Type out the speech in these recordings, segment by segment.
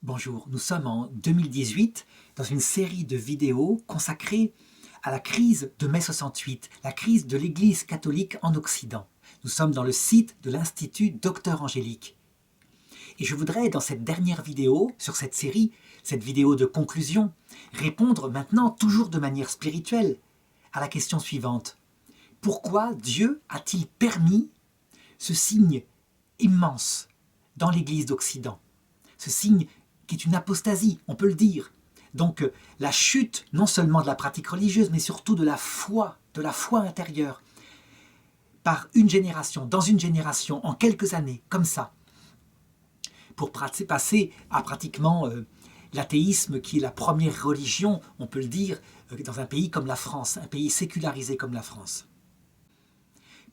Bonjour, nous sommes en 2018 dans une série de vidéos consacrées à la crise de mai 68, la crise de l'Église catholique en Occident. Nous sommes dans le site de l'Institut Docteur Angélique. Et je voudrais, dans cette dernière vidéo, sur cette série, cette vidéo de conclusion, répondre maintenant, toujours de manière spirituelle, à la question suivante. Pourquoi Dieu a-t-il permis ce signe immense dans l'Église d'Occident? Ce signe qui est une apostasie, on peut le dire. Donc la chute non seulement de la pratique religieuse, mais surtout de la foi intérieure, par une génération, dans une génération, en quelques années, comme ça, pour passer à pratiquement l'athéisme qui est la première religion, on peut le dire, dans un pays comme la France, un pays sécularisé comme la France.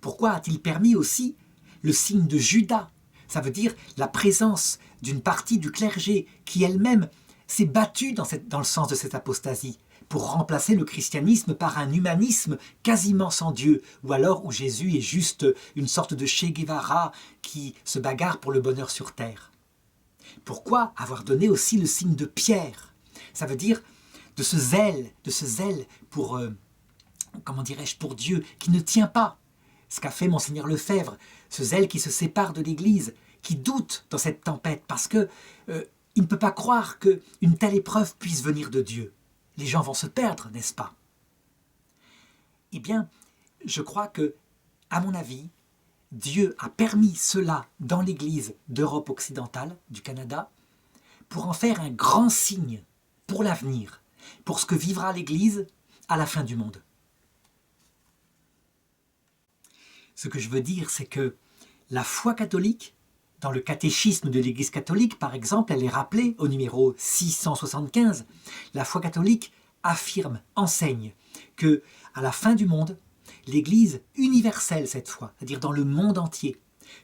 Pourquoi a-t-il permis aussi le signe de Judas? Ça veut dire la présence d'une partie du clergé qui elle-même s'est battue dans le sens de cette apostasie pour remplacer le christianisme par un humanisme quasiment sans Dieu, ou alors où Jésus est juste une sorte de Che Guevara qui se bagarre pour le bonheur sur terre. Pourquoi avoir donné aussi le signe de Pierre? Ça veut dire de ce zèle pour, pour Dieu, qui ne tient pas. Ce qu'a fait Monseigneur Lefebvre, ce zèle qui se sépare de l'Église, qui doute dans cette tempête, parce que il ne peut pas croire qu'une telle épreuve puisse venir de Dieu. Les gens vont se perdre, n'est-ce pas? Eh bien, je crois que, à mon avis, Dieu a permis cela dans l'Église d'Europe occidentale, du Canada, pour en faire un grand signe pour l'avenir, pour ce que vivra l'Église à la fin du monde. Ce que je veux dire, c'est que la foi catholique, dans le catéchisme de l'Église catholique, par exemple, elle est rappelée au numéro 675. La foi catholique affirme, enseigne que, à la fin du monde, l'Église universelle cette fois, c'est-à-dire dans le monde entier,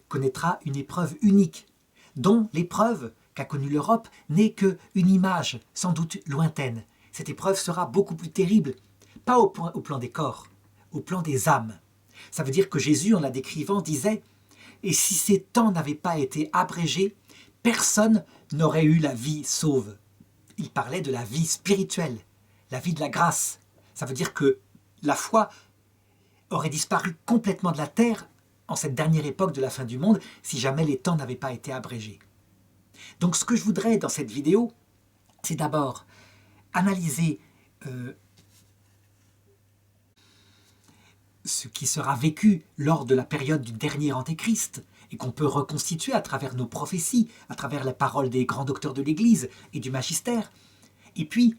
connaîtra une épreuve unique, dont l'épreuve qu'a connue l'Europe n'est qu'une image, sans doute lointaine. Cette épreuve sera beaucoup plus terrible, pas au plan des corps, au plan des âmes. Ça veut dire que Jésus, en la décrivant, disait « Et si ces temps n'avaient pas été abrégés, personne n'aurait eu la vie sauve. » Il parlait de la vie spirituelle, la vie de la grâce. Ça veut dire que la foi aurait disparu complètement de la terre en cette dernière époque de la fin du monde si jamais les temps n'avaient pas été abrégés. Donc ce que je voudrais dans cette vidéo, c'est d'abord analyser ce qui sera vécu lors de la période du dernier Antéchrist et qu'on peut reconstituer à travers nos prophéties, à travers la parole des grands docteurs de l'Église et du magistère. Et puis,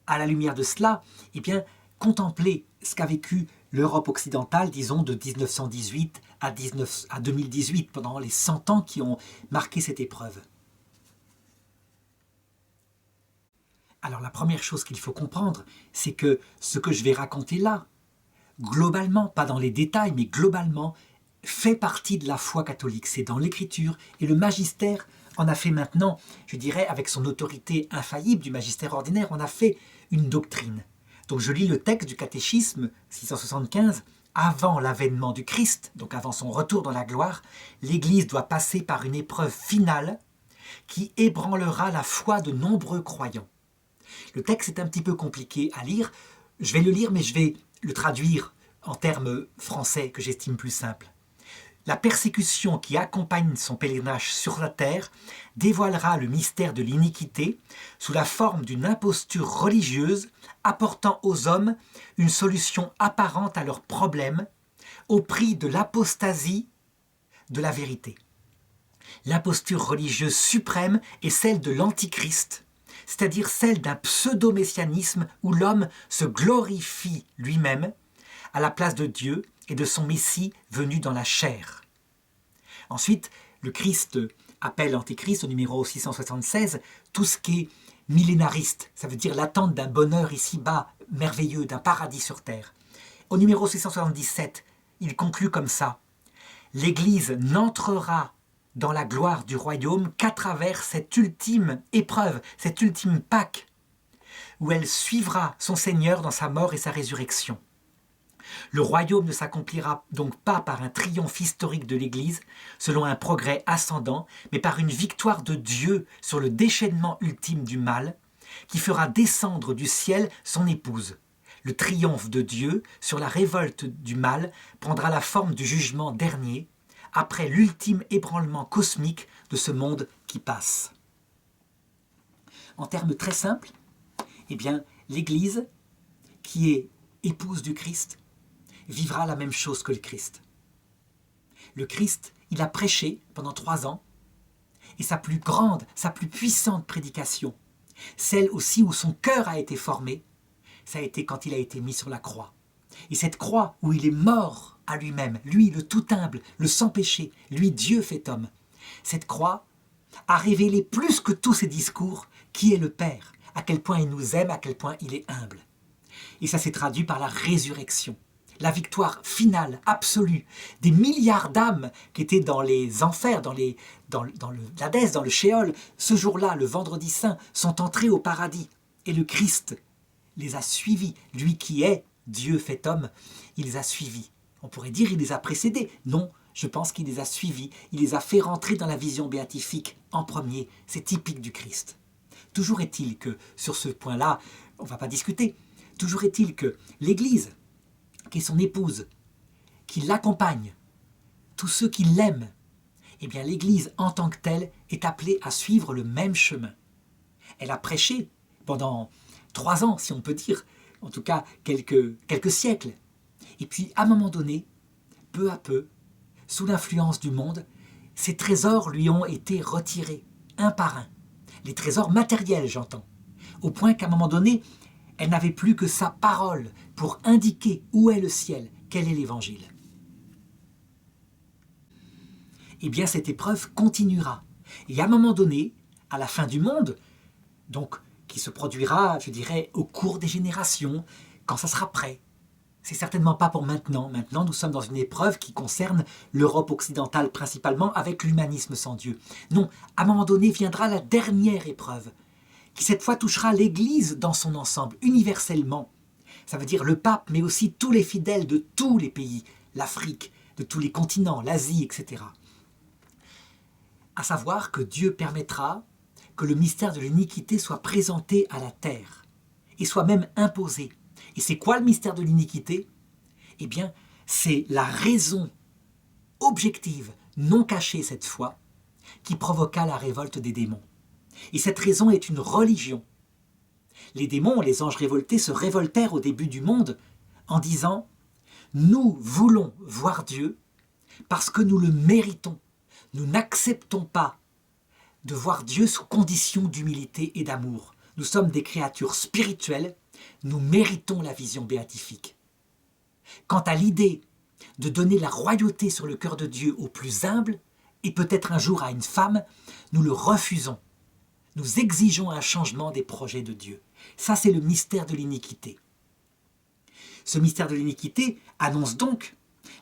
à la lumière de cela, eh bien, contempler ce qu'a vécu l'Europe occidentale, disons de 1918 à 2018, pendant les 100 ans qui ont marqué cette épreuve. Alors la première chose qu'il faut comprendre, c'est que ce que je vais raconter là, globalement, pas dans les détails, mais globalement, fait partie de la foi catholique. C'est dans l'Écriture, et le magistère en a fait maintenant, je dirais, avec son autorité infaillible du magistère ordinaire, on a fait une doctrine. Donc je lis le texte du catéchisme 675, avant l'avènement du Christ, donc avant son retour dans la gloire, l'Église doit passer par une épreuve finale qui ébranlera la foi de nombreux croyants. Le texte est un petit peu compliqué à lire, je vais le lire mais je vais le traduire en termes français que j'estime plus simple. La persécution qui accompagne son pèlerinage sur la terre dévoilera le mystère de l'iniquité sous la forme d'une imposture religieuse apportant aux hommes une solution apparente à leurs problèmes au prix de l'apostasie de la vérité. L'imposture religieuse suprême est celle de l'Antichrist, c'est-à-dire celle d'un pseudo-messianisme où l'homme se glorifie lui-même à la place de Dieu et de son Messie venu dans la chair. Ensuite, le Christ appelle l'Antéchrist au numéro 676 tout ce qui est millénariste, ça veut dire l'attente d'un bonheur ici-bas merveilleux, d'un paradis sur terre. Au numéro 677, il conclut comme ça: l'Église n'entrera dans la gloire du royaume qu'à travers cette ultime épreuve, cette ultime Pâque, où elle suivra son Seigneur dans sa mort et sa résurrection. Le royaume ne s'accomplira donc pas par un triomphe historique de l'Église, selon un progrès ascendant, mais par une victoire de Dieu sur le déchaînement ultime du mal, qui fera descendre du ciel son épouse. Le triomphe de Dieu sur la révolte du mal prendra la forme du jugement dernier, après l'ultime ébranlement cosmique de ce monde qui passe. En termes très simples, eh bien, l'Église, qui est épouse du Christ, vivra la même chose que le Christ. Le Christ, il a prêché pendant 3 ans, et sa plus grande, sa plus puissante prédication, celle aussi où son cœur a été formé, ça a été quand il a été mis sur la croix. Et cette croix où il est mort à lui-même, lui le tout humble, le sans péché, lui Dieu fait homme, cette croix a révélé plus que tous ses discours qui est le Père, à quel point il nous aime, à quel point il est humble. Et ça s'est traduit par la résurrection. La victoire finale, absolue, des milliards d'âmes qui étaient dans les enfers, dans l'Hadès, dans le Sheol, ce jour-là, le vendredi saint, sont entrés au paradis. Et le Christ les a suivis. Lui qui est Dieu fait homme, il les a suivis. On pourrait dire il les a précédés. Non, je pense qu'il les a suivis. Il les a fait rentrer dans la vision béatifique en premier. C'est typique du Christ. Toujours est-il que, sur ce point-là, on ne va pas discuter, toujours est-il que l'Église, qui est son épouse, qui l'accompagne, tous ceux qui l'aiment, eh bien l'Église en tant que telle est appelée à suivre le même chemin. Elle a prêché pendant 3 ans, si on peut dire, en tout cas quelques siècles. Et puis à un moment donné, peu à peu, sous l'influence du monde, ces trésors lui ont été retirés, un par un. Les trésors matériels, j'entends. Au point qu'à un moment donné, elle n'avait plus que sa parole pour indiquer où est le ciel, quel est l'évangile. Eh bien, cette épreuve continuera. Et à un moment donné, à la fin du monde, donc qui se produira, je dirais, au cours des générations, quand ça sera prêt. C'est certainement pas pour maintenant. Maintenant, nous sommes dans une épreuve qui concerne l'Europe occidentale principalement, avec l'humanisme sans Dieu. Non, à un moment donné viendra la dernière épreuve, qui cette fois touchera l'Église dans son ensemble, universellement. Ça veut dire le pape, mais aussi tous les fidèles de tous les pays, l'Afrique, de tous les continents, l'Asie, etc. À savoir que Dieu permettra que le mystère de l'iniquité soit présenté à la terre, et soit même imposé. Et c'est quoi le mystère de l'iniquité ? Eh bien, c'est la raison objective, non cachée cette fois, qui provoqua la révolte des démons. Et cette raison est une religion. Les démons, les anges révoltés, se révoltèrent au début du monde en disant « Nous voulons voir Dieu parce que nous le méritons. Nous n'acceptons pas de voir Dieu sous condition d'humilité et d'amour. Nous sommes des créatures spirituelles, nous méritons la vision béatifique. Quant à l'idée de donner la royauté sur le cœur de Dieu aux plus humbles, et peut-être un jour à une femme, nous le refusons. Nous exigeons un changement des projets de Dieu. Ça, c'est le mystère de l'iniquité. Ce mystère de l'iniquité annonce donc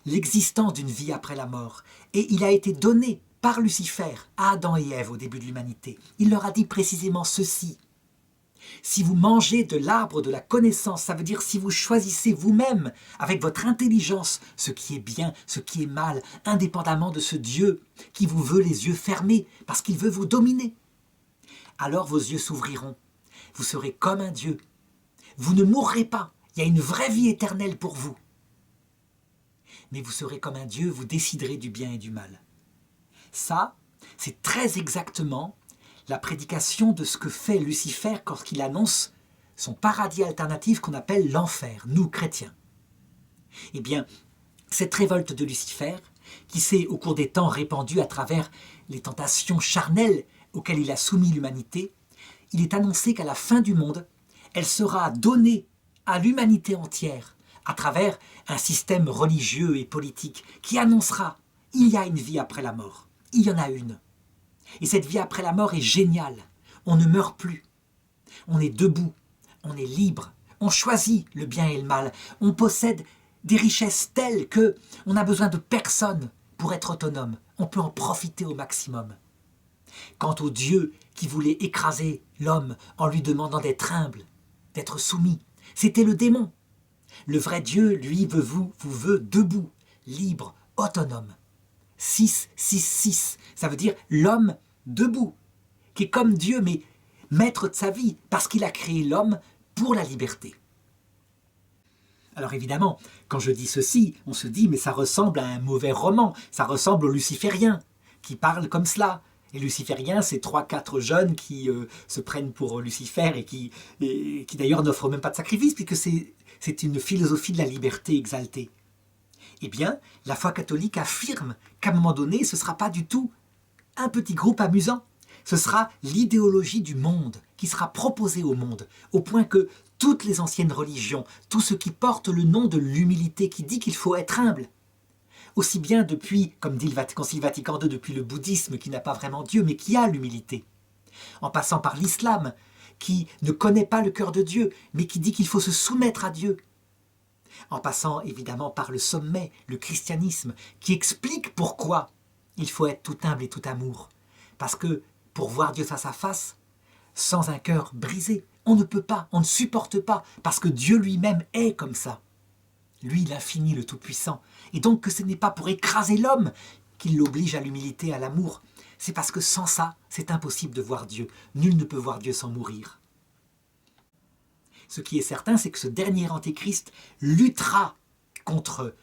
l'existence d'une vie après la mort. Et il a été donné par Lucifer à Adam et Ève au début de l'humanité. Il leur a dit précisément ceci. Si vous mangez de l'arbre de la connaissance, ça veut dire si vous choisissez vous-même, avec votre intelligence, ce qui est bien, ce qui est mal, indépendamment de ce Dieu qui vous veut les yeux fermés, parce qu'il veut vous dominer, alors vos yeux s'ouvriront. Vous serez comme un Dieu. Vous ne mourrez pas. Il y a une vraie vie éternelle pour vous. Mais vous serez comme un Dieu, vous déciderez du bien et du mal. Ça, c'est très exactement la prédication de ce que fait Lucifer lorsqu'il annonce son paradis alternatif qu'on appelle l'enfer, nous chrétiens. Eh bien, cette révolte de Lucifer, qui s'est au cours des temps répandue à travers les tentations charnelles auxquelles il a soumis l'humanité, il est annoncé qu'à la fin du monde, elle sera donnée à l'humanité entière à travers un système religieux et politique qui annoncera il y a une vie après la mort. Il y en a une. Et cette vie après la mort est géniale. On ne meurt plus. On est debout. On est libre. On choisit le bien et le mal. On possède des richesses telles que on n'a besoin de personne pour être autonome. On peut en profiter au maximum. Quant au Dieu qui voulait écraser l'homme en lui demandant d'être humble, d'être soumis, c'était le démon. Le vrai Dieu, lui, vous veut debout, libre, autonome. 6, 6, 6, ça veut dire l'homme debout, qui est comme Dieu, mais maître de sa vie, parce qu'il a créé l'homme pour la liberté. Alors évidemment, quand je dis ceci, on se dit, mais ça ressemble à un mauvais roman, ça ressemble aux Lucifériens, qui parlent comme cela. Les Lucifériens, c'est 3-4 jeunes qui se prennent pour Lucifer et qui d'ailleurs n'offrent même pas de sacrifice, puisque c'est une philosophie de la liberté exaltée. Eh bien, la foi catholique affirme qu'à un moment donné, ce ne sera pas du tout un petit groupe amusant. Ce sera l'idéologie du monde qui sera proposée au monde, au point que toutes les anciennes religions, tout ce qui porte le nom de l'humilité, qui dit qu'il faut être humble, aussi bien depuis, comme dit le Concile Vatican II, depuis le bouddhisme qui n'a pas vraiment Dieu, mais qui a l'humilité, en passant par l'islam, qui ne connaît pas le cœur de Dieu, mais qui dit qu'il faut se soumettre à Dieu, en passant évidemment par le sommet, le christianisme, qui explique pourquoi il faut être tout humble et tout amour. Parce que pour voir Dieu face à face, sans un cœur brisé, on ne peut pas, on ne supporte pas, parce que Dieu lui-même est comme ça. Lui, l'infini, le Tout-Puissant. Et donc que ce n'est pas pour écraser l'homme qu'il l'oblige à l'humilité, à l'amour. C'est parce que sans ça, c'est impossible de voir Dieu. Nul ne peut voir Dieu sans mourir. Ce qui est certain, c'est que ce dernier antéchrist luttera contre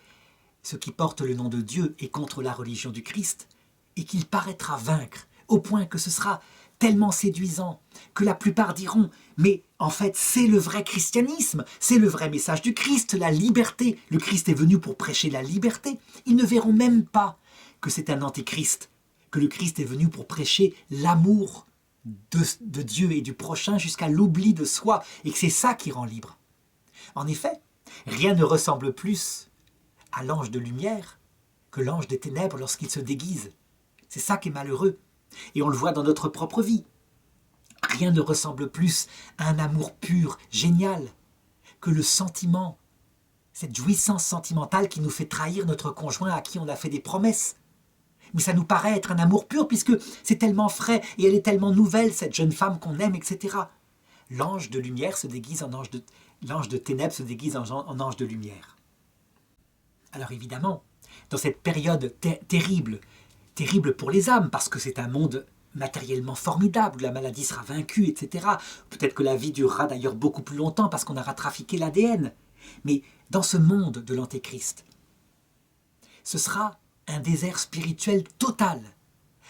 ce qui porte le nom de Dieu et contre la religion du Christ, et qu'il paraîtra vaincre, au point que ce sera tellement séduisant que la plupart diront « mais en fait c'est le vrai christianisme, c'est le vrai message du Christ, la liberté, le Christ est venu pour prêcher la liberté ». Ils ne verront même pas que c'est un antéchrist, que le Christ est venu pour prêcher l'amour de Dieu et du prochain jusqu'à l'oubli de soi, et que c'est ça qui rend libre. En effet, rien ne ressemble plus à l'ange de lumière que l'ange des ténèbres lorsqu'il se déguise. C'est ça qui est malheureux. Et on le voit dans notre propre vie. Rien ne ressemble plus à un amour pur, génial, que le sentiment, cette jouissance sentimentale qui nous fait trahir notre conjoint à qui on a fait des promesses. Mais ça nous paraît être un amour pur puisque c'est tellement frais et elle est tellement nouvelle, cette jeune femme qu'on aime, etc. L'ange de lumière se déguise en ange de... L'ange de ténèbres se déguise en ange de lumière. Alors évidemment, dans cette période terrible pour les âmes, parce que c'est un monde matériellement formidable, où la maladie sera vaincue, etc. Peut-être que la vie durera d'ailleurs beaucoup plus longtemps parce qu'on aura trafiqué l'ADN. Mais dans ce monde de l'Antéchrist, ce sera un désert spirituel total.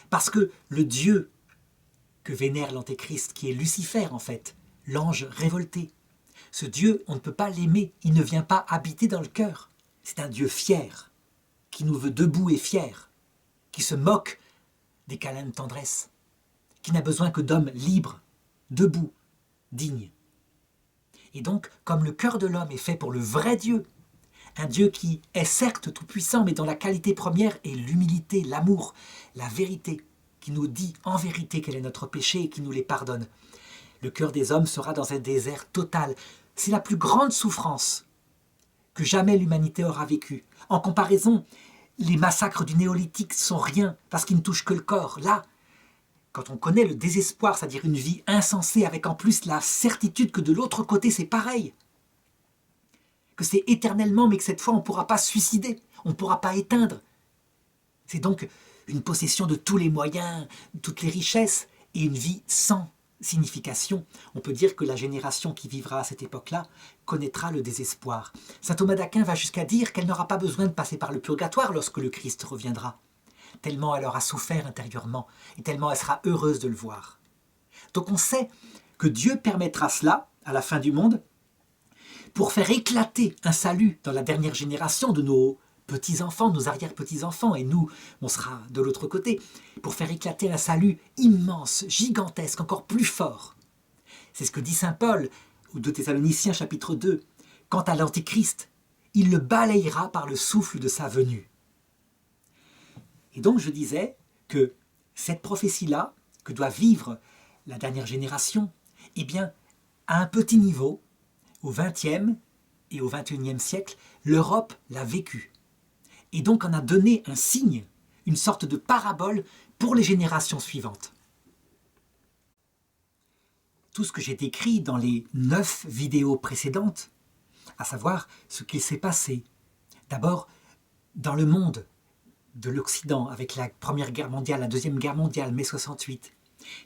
Parce que le Dieu que vénère l'Antéchrist, qui est Lucifer en fait, l'ange révolté, ce Dieu, on ne peut pas l'aimer, il ne vient pas habiter dans le cœur. C'est un Dieu fier, qui nous veut debout et fiers, qui se moque des câlins de tendresse, qui n'a besoin que d'hommes libres, debout, dignes. Et donc, comme le cœur de l'homme est fait pour le vrai Dieu, un Dieu qui est certes tout-puissant, mais dont la qualité première est l'humilité, l'amour, la vérité, qui nous dit en vérité quel est notre péché et qui nous les pardonne. Le cœur des hommes sera dans un désert total. C'est la plus grande souffrance que jamais l'humanité aura vécue. En comparaison, les massacres du néolithique sont rien, parce qu'ils ne touchent que le corps. Là, quand on connaît le désespoir, c'est-à-dire une vie insensée, avec en plus la certitude que de l'autre côté c'est pareil, que c'est éternellement, mais que cette fois on ne pourra pas se suicider, on ne pourra pas éteindre. C'est donc une possession de tous les moyens, de toutes les richesses, et une vie sans signification. On peut dire que la génération qui vivra à cette époque-là connaîtra le désespoir. Saint Thomas d'Aquin va jusqu'à dire qu'elle n'aura pas besoin de passer par le purgatoire lorsque le Christ reviendra, tellement elle aura souffert intérieurement, et tellement elle sera heureuse de le voir. Donc on sait que Dieu permettra cela, à la fin du monde, pour faire éclater un salut dans la dernière génération de nos petits-enfants, nos arrière-petits-enfants, et nous, on sera de l'autre côté, pour faire éclater un salut immense, gigantesque, encore plus fort. C'est ce que dit saint Paul, ou de Thessaloniciens chapitre 2. Quant à l'Antéchrist, il le balayera par le souffle de sa venue. Et donc je disais que cette prophétie-là, que doit vivre la dernière génération, eh bien, à un petit niveau, au XXe et au XXIe siècle, l'Europe l'a vécu. Et donc en a donné un signe, une sorte de parabole pour les générations suivantes. Tout ce que j'ai décrit dans les 9 vidéos précédentes à savoir ce qu'il s'est passé. D'abord, dans le monde de l'Occident, avec la Première Guerre mondiale, la Deuxième Guerre mondiale, mai 68,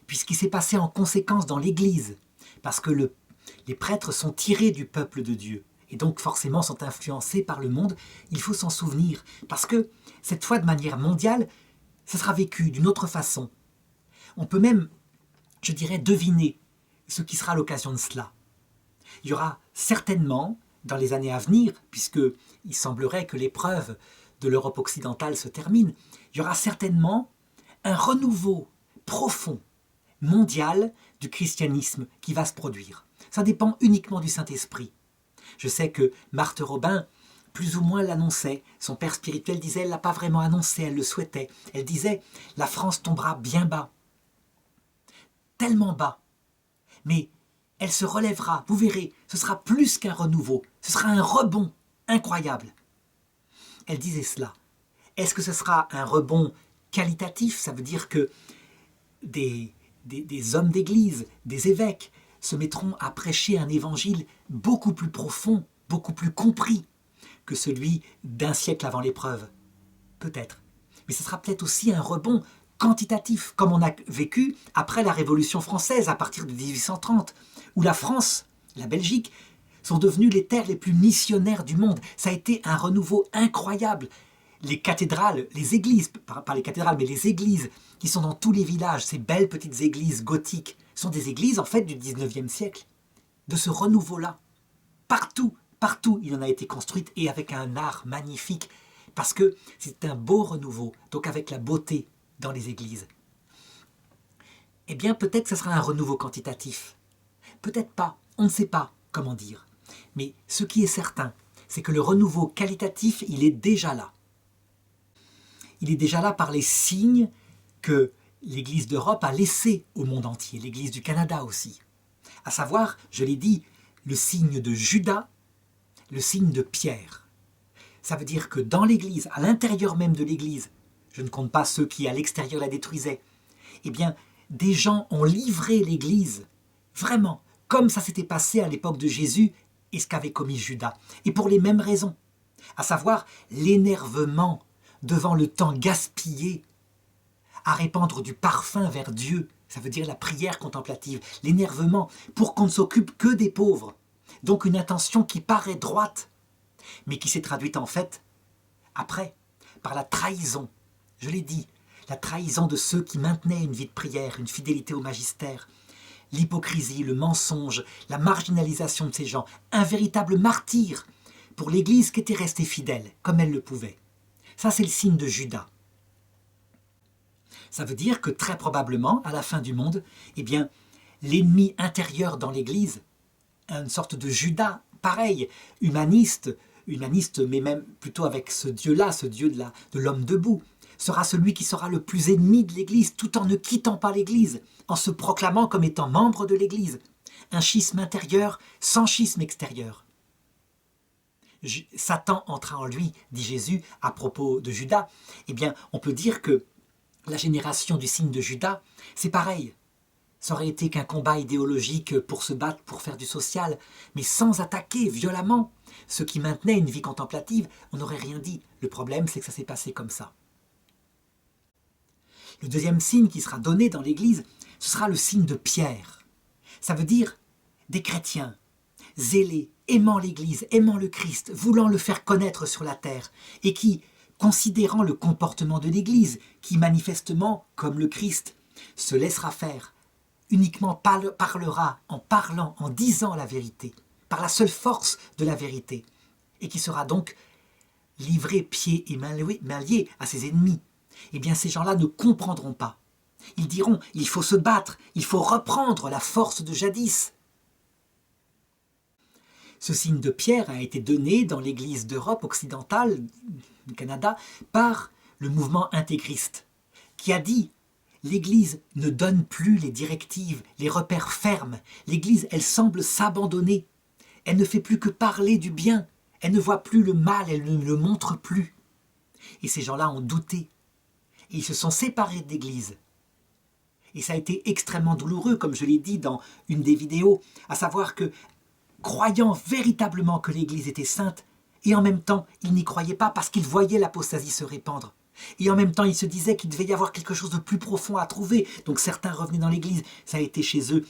puis ce qui s'est passé en conséquence dans l'Église, parce que les prêtres sont tirés du peuple de Dieu, et donc forcément sont influencés par le monde, il faut s'en souvenir, parce que cette fois de manière mondiale, ça sera vécu d'une autre façon. On peut même, je dirais, deviner ce qui sera l'occasion de cela. Il y aura certainement, dans les années à venir, puisqu'il semblerait que l'épreuve de l'Europe occidentale se termine, il y aura certainement un renouveau profond, mondial, du christianisme qui va se produire. Ça dépend uniquement du Saint-Esprit. Je sais que Marthe Robin, plus ou moins l'annonçait. Son père spirituel disait, elle ne l'a pas vraiment annoncé, elle le souhaitait. Elle disait, la France tombera bien bas. Tellement bas. Mais elle se relèvera, vous verrez, ce sera plus qu'un renouveau, ce sera un rebond incroyable. Elle disait cela. Est-ce que ce sera un rebond qualitatif? Ça veut dire que des hommes d'église, des évêques, se mettront à prêcher un évangile beaucoup plus profond, beaucoup plus compris que celui d'un siècle avant l'épreuve. Peut-être. Mais ce sera peut-être aussi un rebond quantitatif, comme on a vécu après la Révolution française à partir de 1830, où la France, la Belgique, sont devenues les terres les plus missionnaires du monde. Ça a été un renouveau incroyable. Les cathédrales, les églises, pas les cathédrales, mais les églises qui sont dans tous les villages, ces belles petites églises gothiques, sont des églises en fait du 19e siècle, de ce renouveau-là. Partout, partout, il en a été construit et avec un art magnifique, parce que c'est un beau renouveau, donc avec la beauté dans les églises. Eh bien, peut-être que ce sera un renouveau quantitatif. Peut-être pas, on ne sait pas comment dire. Mais ce qui est certain, c'est que le renouveau qualitatif, il est déjà là. Il est déjà là par les signes que l'Église d'Europe a laissés au monde entier, l'Église du Canada aussi. À savoir, je l'ai dit, le signe de Judas, le signe de Pierre. Ça veut dire que dans l'Église, à l'intérieur même de l'Église, je ne compte pas ceux qui à l'extérieur la détruisaient, eh bien, des gens ont livré l'Église, vraiment, comme ça s'était passé à l'époque de Jésus et ce qu'avait commis Judas. Et pour les mêmes raisons, à savoir l'énervement devant le temps gaspillé à répandre du parfum vers Dieu, ça veut dire la prière contemplative, l'énervement pour qu'on ne s'occupe que des pauvres. Donc une intention qui paraît droite, mais qui s'est traduite en fait, après, par la trahison. Je l'ai dit, la trahison de ceux qui maintenaient une vie de prière, une fidélité au magistère, l'hypocrisie, le mensonge, la marginalisation de ces gens, un véritable martyr pour l'Église qui était restée fidèle, comme elle le pouvait. Ça, c'est le signe de Judas. Ça veut dire que très probablement, à la fin du monde, eh bien, l'ennemi intérieur dans l'Église, une sorte de Judas, pareil, humaniste, mais même plutôt avec ce Dieu-là, ce Dieu de l'homme debout, sera celui qui sera le plus ennemi de l'Église, tout en ne quittant pas l'Église, en se proclamant comme étant membre de l'Église. Un schisme intérieur sans schisme extérieur. Satan entra en lui, dit Jésus, à propos de Judas. Eh bien, on peut dire que la génération du signe de Judas, c'est pareil. Ça aurait été qu'un combat idéologique pour se battre, pour faire du social, mais sans attaquer violemment ceux qui maintenaient une vie contemplative, on n'aurait rien dit. Le problème, c'est que ça s'est passé comme ça. Le deuxième signe qui sera donné dans l'Église, ce sera le signe de Pierre. Ça veut dire des chrétiens, zélés, aimant l'Église, aimant le Christ, voulant le faire connaître sur la terre, et qui, considérant le comportement de l'Église, qui manifestement, comme le Christ, se laissera faire, uniquement parlera en parlant, en disant la vérité, par la seule force de la vérité, et qui sera donc livré pieds et mains liés à ses ennemis, eh bien ces gens-là ne comprendront pas. Ils diront, il faut se battre, il faut reprendre la force de jadis. Ce signe de Pierre a été donné dans l'Église d'Europe occidentale, du Canada, par le mouvement intégriste, qui a dit l'Église ne donne plus les directives, les repères fermes. L'Église, elle semble s'abandonner. Elle ne fait plus que parler du bien. Elle ne voit plus le mal, elle ne le montre plus. Et ces gens-là ont douté. Et ils se sont séparés de l'Église. Et ça a été extrêmement douloureux, comme je l'ai dit dans une des vidéos, à savoir que croyant véritablement que l'Église était sainte, et en même temps, ils n'y croyaient pas parce qu'ils voyaient l'apostasie se répandre. Et en même temps, ils se disaient qu'il devait y avoir quelque chose de plus profond à trouver. Donc certains revenaient dans l'Église. Ça a été chez eux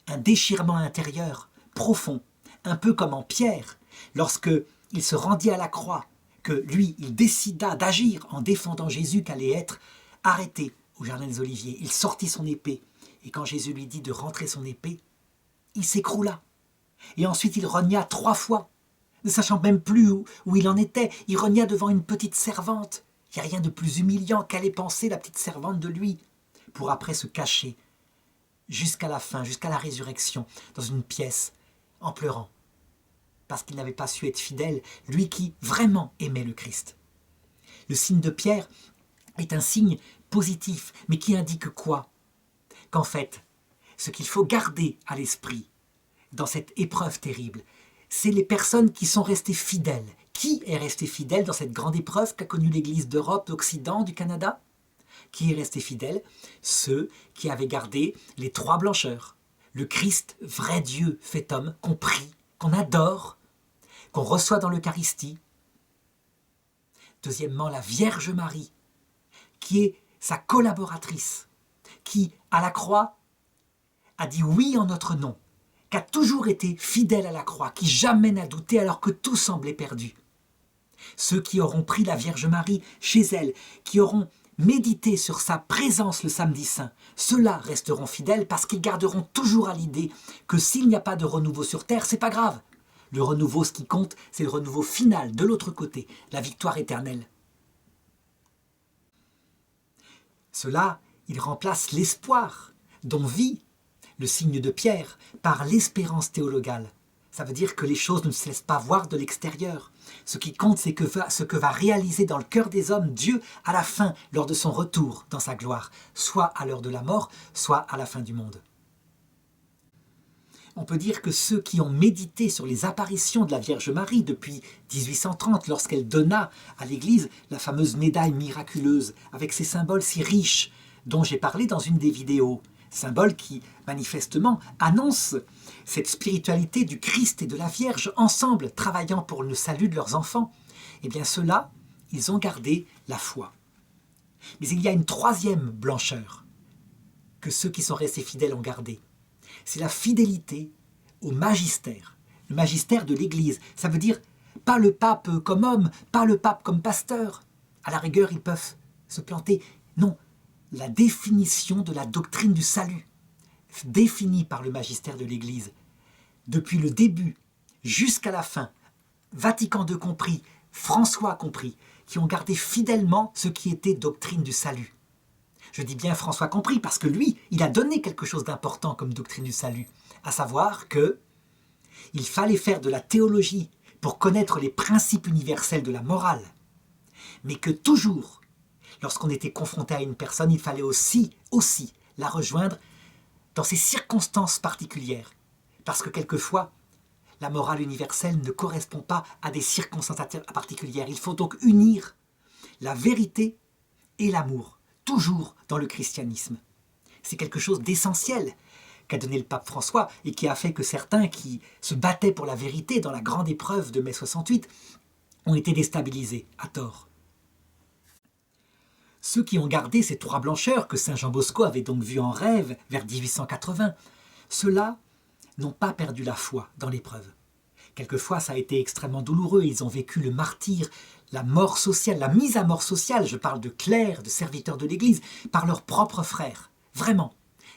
un déchirement intérieur, profond, un peu comme en Pierre, lorsque il se rendit à la croix, que lui, il décida d'agir en défendant Jésus qu'allait être arrêté au Jardin des Oliviers. Il sortit son épée. Et quand Jésus lui dit de rentrer son épée, il s'écroula. Et ensuite, il rogna 3 fois, ne sachant même plus où il en était. Il rogna devant une petite servante. Il n'y a rien de plus humiliant qu'allait penser la petite servante de lui, pour après se cacher jusqu'à la fin, jusqu'à la résurrection, dans une pièce, en pleurant, parce qu'il n'avait pas su être fidèle, lui qui vraiment aimait le Christ. Le signe de Pierre est un signe positif, mais qui indique quoi? Qu'en fait, ce qu'il faut garder à l'esprit dans cette épreuve terrible, c'est les personnes qui sont restées fidèles. Qui est resté fidèle dans cette grande épreuve qu'a connue l'Église d'Europe, d'Occident, du Canada? Qui est resté fidèle? Ceux qui avaient gardé les 3 blancheurs. Le Christ, vrai Dieu, fait homme, qu'on prie, qu'on adore, qu'on reçoit dans l'Eucharistie. Deuxièmement, la Vierge Marie, qui est sa collaboratrice, qui, à la croix, a dit oui en notre nom, qui a toujours été fidèle à la croix, qui jamais n'a douté alors que tout semblait perdu. Ceux qui auront pris la Vierge Marie chez elle, qui auront médité sur sa présence le samedi saint, ceux-là resteront fidèles parce qu'ils garderont toujours à l'idée que s'il n'y a pas de renouveau sur terre, c'est pas grave. Le renouveau, ce qui compte, c'est le renouveau final de l'autre côté, la victoire éternelle. Cela, il remplace l'espoir dont vit le signe de Pierre par l'espérance théologale. Ça veut dire que les choses ne se laissent pas voir de l'extérieur. Ce qui compte, c'est ce que va réaliser dans le cœur des hommes Dieu à la fin, lors de son retour dans sa gloire, soit à l'heure de la mort, soit à la fin du monde. On peut dire que ceux qui ont médité sur les apparitions de la Vierge Marie depuis 1830, lorsqu'elle donna à l'Église la fameuse médaille miraculeuse, avec ces symboles si riches, dont j'ai parlé dans une des vidéos, symbole qui, manifestement, annonce cette spiritualité du Christ et de la Vierge ensemble, travaillant pour le salut de leurs enfants, eh bien ceux-là, ils ont gardé la foi. Mais il y a une 3e blancheur que ceux qui sont restés fidèles ont gardée. C'est la fidélité au magistère, le magistère de l'Église. Ça veut dire pas le pape comme homme, pas le pape comme pasteur. À la rigueur, ils peuvent se planter. Non, la définition de la doctrine du salut, définie par le magistère de l'Église, depuis le début jusqu'à la fin, Vatican II compris, François compris, qui ont gardé fidèlement ce qui était doctrine du salut. Je dis bien François compris parce que lui, il a donné quelque chose d'important comme doctrine du salut, à savoir que il fallait faire de la théologie pour connaître les principes universels de la morale, mais que toujours, lorsqu'on était confronté à une personne, il fallait aussi la rejoindre dans ces circonstances particulières. Parce que quelquefois, la morale universelle ne correspond pas à des circonstances particulières. Il faut donc unir la vérité et l'amour, toujours dans le christianisme. C'est quelque chose d'essentiel qu'a donné le pape François et qui a fait que certains qui se battaient pour la vérité dans la grande épreuve de mai 68 ont été déstabilisés, à tort. Ceux qui ont gardé ces 3 blancheurs que saint Jean Bosco avait donc vus en rêve vers 1880, ceux-là n'ont pas perdu la foi dans l'épreuve. Quelquefois, ça a été extrêmement douloureux. Ils ont vécu le martyre, la mort sociale, la mise à mort sociale, je parle de clercs, de serviteurs de l'Église, par leurs propres frères. Vraiment,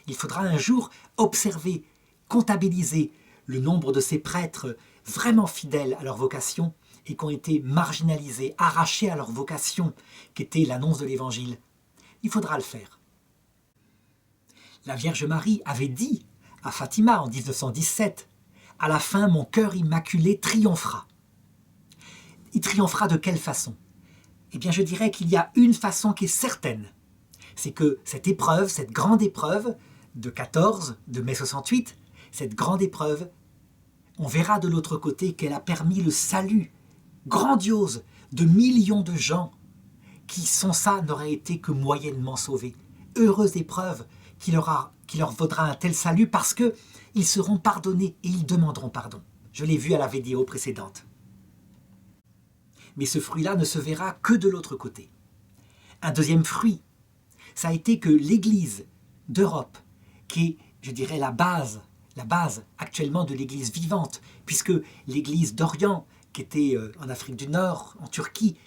il faudra un jour observer, comptabiliser le nombre de ces prêtres vraiment fidèles à leur vocation et qui ont été marginalisés, arrachés à leur vocation, qui était l'annonce de l'Évangile. Il faudra le faire. La Vierge Marie avait dit à Fatima en 1917, « À la fin, mon cœur immaculé triomphera. » Il triomphera de quelle façon? Eh bien, je dirais qu'il y a une façon qui est certaine. C'est que cette épreuve, cette grande épreuve de 14, de mai 68, cette grande épreuve, on verra de l'autre côté qu'elle a permis le salut grandiose de millions de gens qui, sans ça, n'auraient été que moyennement sauvés. Heureuse épreuve qui leur vaudra un tel salut parce qu'ils seront pardonnés et ils demanderont pardon. Je l'ai vu à la vidéo précédente. Mais ce fruit-là ne se verra que de l'autre côté. Un deuxième fruit, ça a été que l'Église d'Europe, qui est, je dirais, la base actuellement de l'Église vivante, puisque l'Église d'Orient, qui était en Afrique du Nord, en Turquie,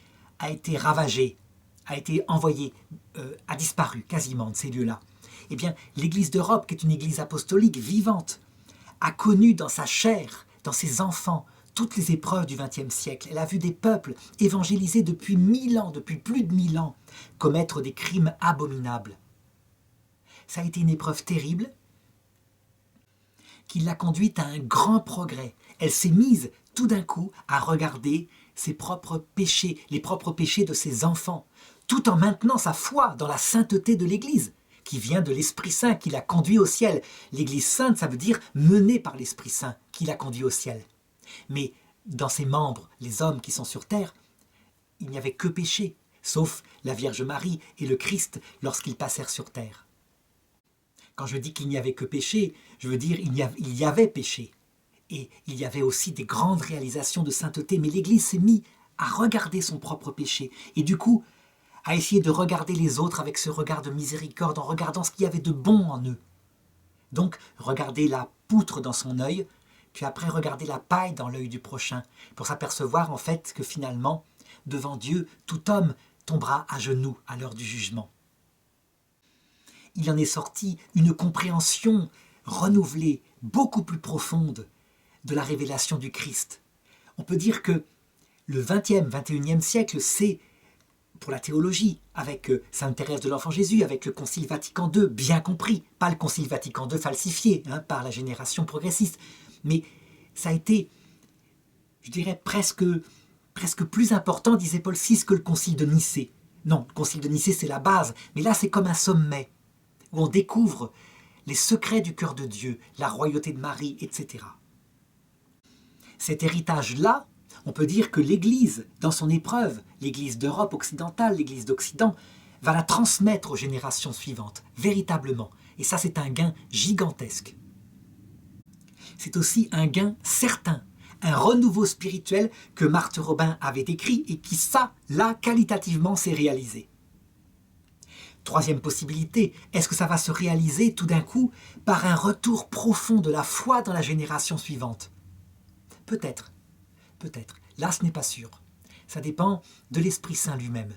a été ravagée, a été envoyée, a disparu quasiment de ces lieux-là. Eh bien, l'Église d'Europe, qui est une Église apostolique vivante, a connu dans sa chair, dans ses enfants, toutes les épreuves du XXe siècle. Elle a vu des peuples évangélisés depuis 1000 ans, depuis plus de 1000 ans, commettre des crimes abominables. Ça a été une épreuve terrible qui l'a conduite à un grand progrès. Elle s'est mise tout d'un coup à regarder ses propres péchés, les propres péchés de ses enfants, tout en maintenant sa foi dans la sainteté de l'Église, qui vient de l'Esprit Saint, qui l'a conduit au ciel. L'Église sainte, ça veut dire menée par l'Esprit Saint, qui l'a conduit au ciel. Mais dans ses membres, les hommes qui sont sur terre, il n'y avait que péché, sauf la Vierge Marie et le Christ lorsqu'ils passèrent sur terre. Quand je dis qu'il n'y avait que péché, je veux dire il y avait péché. Et il y avait aussi des grandes réalisations de sainteté, mais l'Église s'est mise à regarder son propre péché. Et du coup, à essayer de regarder les autres avec ce regard de miséricorde, en regardant ce qu'il y avait de bon en eux. Donc, regarder la poutre dans son œil, puis après regarder la paille dans l'œil du prochain, pour s'apercevoir en fait que finalement, devant Dieu, tout homme tombera à genoux à l'heure du jugement. Il en est sorti une compréhension renouvelée, beaucoup plus profonde de la révélation du Christ. On peut dire que le 20e, 21e siècle, c'est pour la théologie, avec Sainte Thérèse de l'Enfant Jésus, avec le Concile Vatican II, bien compris, pas le Concile Vatican II falsifié par la génération progressiste, mais ça a été, je dirais, presque plus important, disait Paul VI, que le Concile de Nicée. Non, le Concile de Nicée, c'est la base, mais là, c'est comme un sommet, où on découvre les secrets du cœur de Dieu, la royauté de Marie, etc. Cet héritage-là, on peut dire que l'Église, dans son épreuve, l'Église d'Europe occidentale, l'Église d'Occident, va la transmettre aux générations suivantes, véritablement. Et ça, c'est un gain gigantesque. C'est aussi un gain certain, un renouveau spirituel que Marthe Robin avait écrit et qui, ça, là, qualitativement, s'est réalisé. Troisième possibilité, est-ce que ça va se réaliser tout d'un coup par un retour profond de la foi dans la génération suivante? Peut-être. Peut-être. Là, ce n'est pas sûr. Ça dépend de l'Esprit Saint lui-même.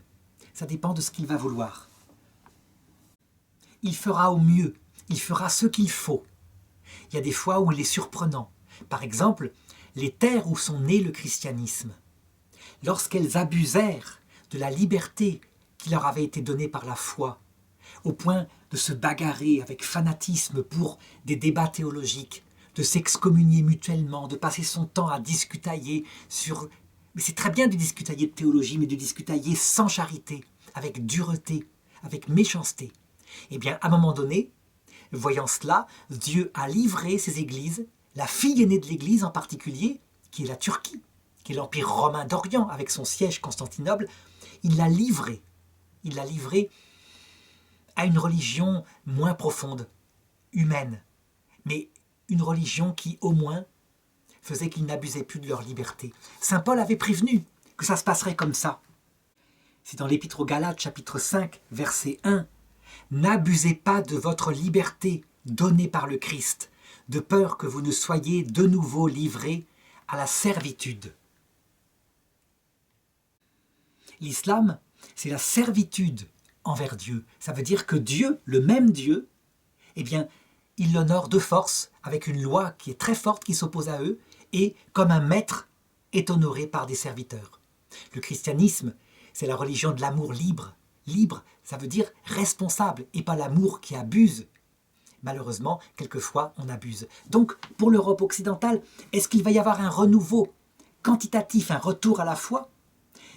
Ça dépend de ce qu'il va vouloir. Il fera au mieux. Il fera ce qu'il faut. Il y a des fois où il est surprenant. Par exemple, les terres où sont nés le christianisme. Lorsqu'elles abusèrent de la liberté qui leur avait été donnée par la foi, au point de se bagarrer avec fanatisme pour des débats théologiques, de s'excommunier mutuellement, de passer son temps à discutailler sur... Mais c'est très bien de discutailler de théologie, mais de discutailler sans charité, avec dureté, avec méchanceté. Eh bien, à un moment donné, voyant cela, Dieu a livré ses églises, la fille aînée de l'église en particulier, qui est la Turquie, qui est l'Empire romain d'Orient, avec son siège Constantinople, il l'a livrée. Il l'a livrée à une religion moins profonde, humaine, mais une religion qui, au moins, faisait qu'ils n'abusaient plus de leur liberté. Saint Paul avait prévenu que ça se passerait comme ça. C'est dans l'Épître aux Galates, chapitre 5, verset 1. « N'abusez pas de votre liberté donnée par le Christ, de peur que vous ne soyez de nouveau livrés à la servitude. » L'islam, c'est la servitude envers Dieu. Ça veut dire que Dieu, le même Dieu, eh bien, il l'honore de force, avec une loi qui est très forte, qui s'oppose à eux, et comme un maître est honoré par des serviteurs. Le christianisme, c'est la religion de l'amour libre. Libre, ça veut dire responsable, et pas l'amour qui abuse. Malheureusement, quelquefois, on abuse. Donc, pour l'Europe occidentale, est-ce qu'il va y avoir un renouveau quantitatif, un retour à la foi?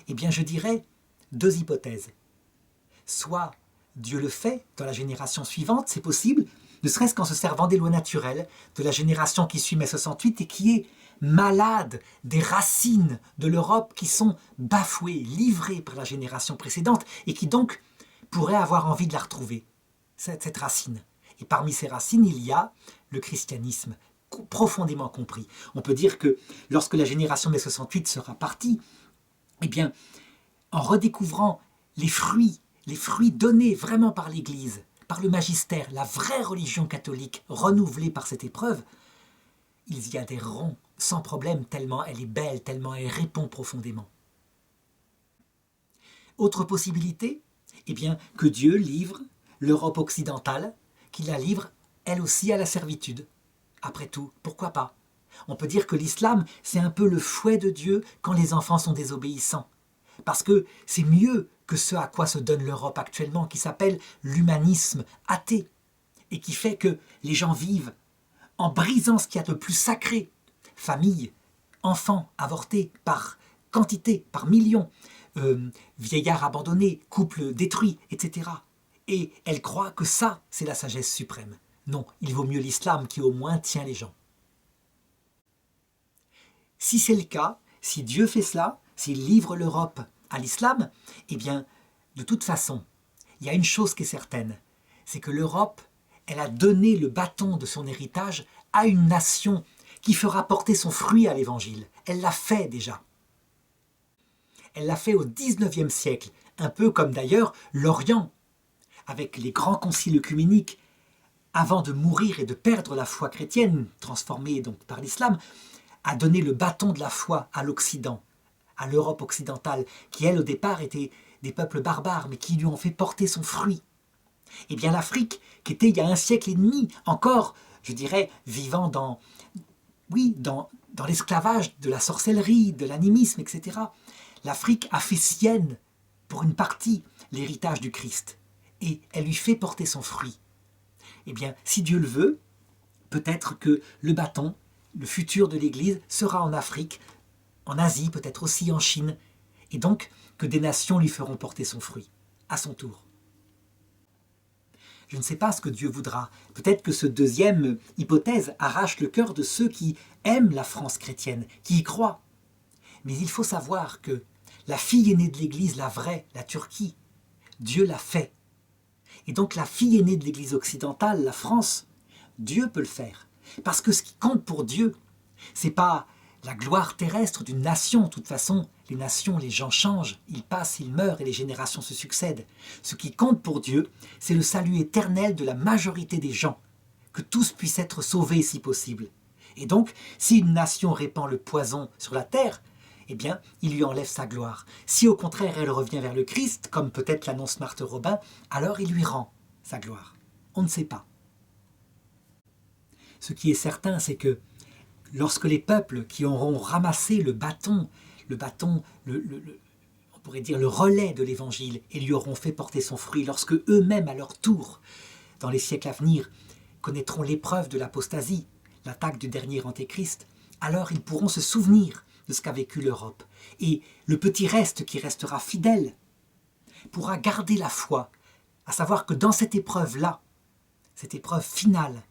Eh bien, je dirais deux hypothèses. Soit Dieu le fait dans la génération suivante, c'est possible, ne serait-ce qu'en se servant des lois naturelles de la génération qui suit mai 68 et qui est malade des racines de l'Europe qui sont bafouées, livrées par la génération précédente et qui donc pourrait avoir envie de la retrouver, cette racine. Et parmi ces racines, il y a le christianisme, profondément compris. On peut dire que lorsque la génération mai 68 sera partie, eh bien, en redécouvrant les fruits donnés vraiment par l'Église, par le magistère, la vraie religion catholique renouvelée par cette épreuve, ils y adhéreront sans problème tellement elle est belle, tellement elle répond profondément. Autre possibilité, eh bien, que Dieu livre l'Europe occidentale, qu'il la livre elle aussi à la servitude. Après tout, pourquoi pas? On peut dire que l'islam, c'est un peu le fouet de Dieu quand les enfants sont désobéissants. Parce que c'est mieux que ce à quoi se donne l'Europe actuellement, qui s'appelle l'humanisme athée, et qui fait que les gens vivent en brisant ce qu'il y a de plus sacré. Famille, enfants avortés par quantité, par millions, vieillards abandonnés, couples détruits, etc. Et elle croit que ça, c'est la sagesse suprême. Non, il vaut mieux l'islam qui au moins tient les gens. Si c'est le cas, si Dieu fait cela, s'il livre l'Europe à l'islam, eh bien, de toute façon, il y a une chose qui est certaine, c'est que l'Europe, elle a donné le bâton de son héritage à une nation qui fera porter son fruit à l'Évangile. Elle l'a fait déjà. Elle l'a fait au XIXe siècle, un peu comme d'ailleurs l'Orient, avec les grands conciles œcuméniques, avant de mourir et de perdre la foi chrétienne, transformée donc par l'islam, a donné le bâton de la foi à l'Occident, à l'Europe occidentale, qui elle au départ était des peuples barbares, mais qui lui ont fait porter son fruit. Eh bien l'Afrique, qui était il y a 1 siècle et demi encore, je dirais, vivant dans l'esclavage de la sorcellerie, de l'animisme, etc., l'Afrique a fait sienne, pour une partie, l'héritage du Christ. Et elle lui fait porter son fruit. Eh bien, si Dieu le veut, peut-être que le bâton, le futur de l'Église, sera en Afrique, en Asie, peut-être aussi en Chine, et donc que des nations lui feront porter son fruit, à son tour. Je ne sais pas ce que Dieu voudra. Peut-être que ce deuxième hypothèse arrache le cœur de ceux qui aiment la France chrétienne, qui y croient. Mais il faut savoir que la fille aînée de l'Église, la vraie, la Turquie, Dieu l'a fait. Et donc la fille aînée de l'Église occidentale, la France, Dieu peut le faire. Parce que ce qui compte pour Dieu, c'est pas la gloire terrestre d'une nation. De toute façon, les nations, les gens changent, ils passent, ils meurent et les générations se succèdent. Ce qui compte pour Dieu, c'est le salut éternel de la majorité des gens, que tous puissent être sauvés si possible. Et donc, si une nation répand le poison sur la terre, eh bien, il lui enlève sa gloire. Si au contraire elle revient vers le Christ, comme peut-être l'annonce Marthe Robin, alors il lui rend sa gloire. On ne sait pas. Ce qui est certain, c'est que lorsque les peuples qui auront ramassé le bâton, on pourrait dire le relais de l'Évangile, et lui auront fait porter son fruit, lorsque eux-mêmes, à leur tour, dans les siècles à venir, connaîtront l'épreuve de l'apostasie, l'attaque du dernier antéchrist, alors ils pourront se souvenir de ce qu'a vécu l'Europe. Et le petit reste qui restera fidèle pourra garder la foi, à savoir que dans cette épreuve-là, cette épreuve finale,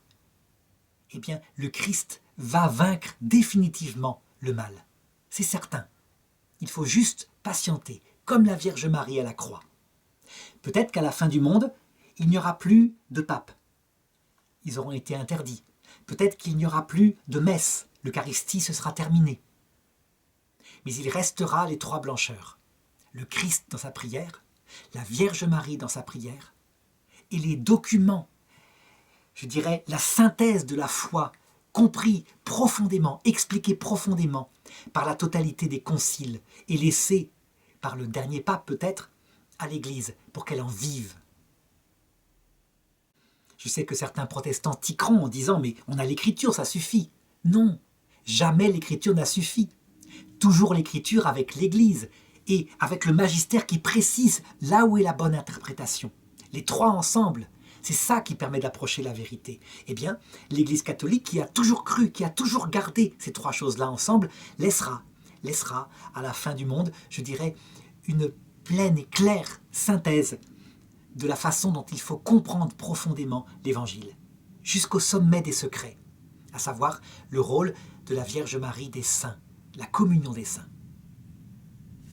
eh bien, le Christ va vaincre définitivement le mal. C'est certain. Il faut juste patienter, comme la Vierge Marie à la croix. Peut-être qu'à la fin du monde, il n'y aura plus de pape. Ils auront été interdits. Peut-être qu'il n'y aura plus de messe. L'Eucharistie se sera terminée. Mais il restera les 3 blancheurs. Le Christ dans sa prière, la Vierge Marie dans sa prière, et les documents, je dirais la synthèse de la foi, compris profondément, expliqué profondément par la totalité des conciles et laissé par le dernier pape peut-être à l'Église pour qu'elle en vive. Je sais que certains protestants tiqueront en disant « mais on a l'Écriture, ça suffit ». Non, jamais l'Écriture n'a suffi. Toujours l'Écriture avec l'Église et avec le magistère qui précise là où est la bonne interprétation. Les 3 ensemble, c'est ça qui permet d'approcher la vérité. Eh bien, l'Église catholique qui a toujours cru, qui a toujours gardé ces 3 choses-là ensemble, laissera à la fin du monde, je dirais, une pleine et claire synthèse de la façon dont il faut comprendre profondément l'Évangile, jusqu'au sommet des secrets, à savoir le rôle de la Vierge Marie des saints, la communion des saints.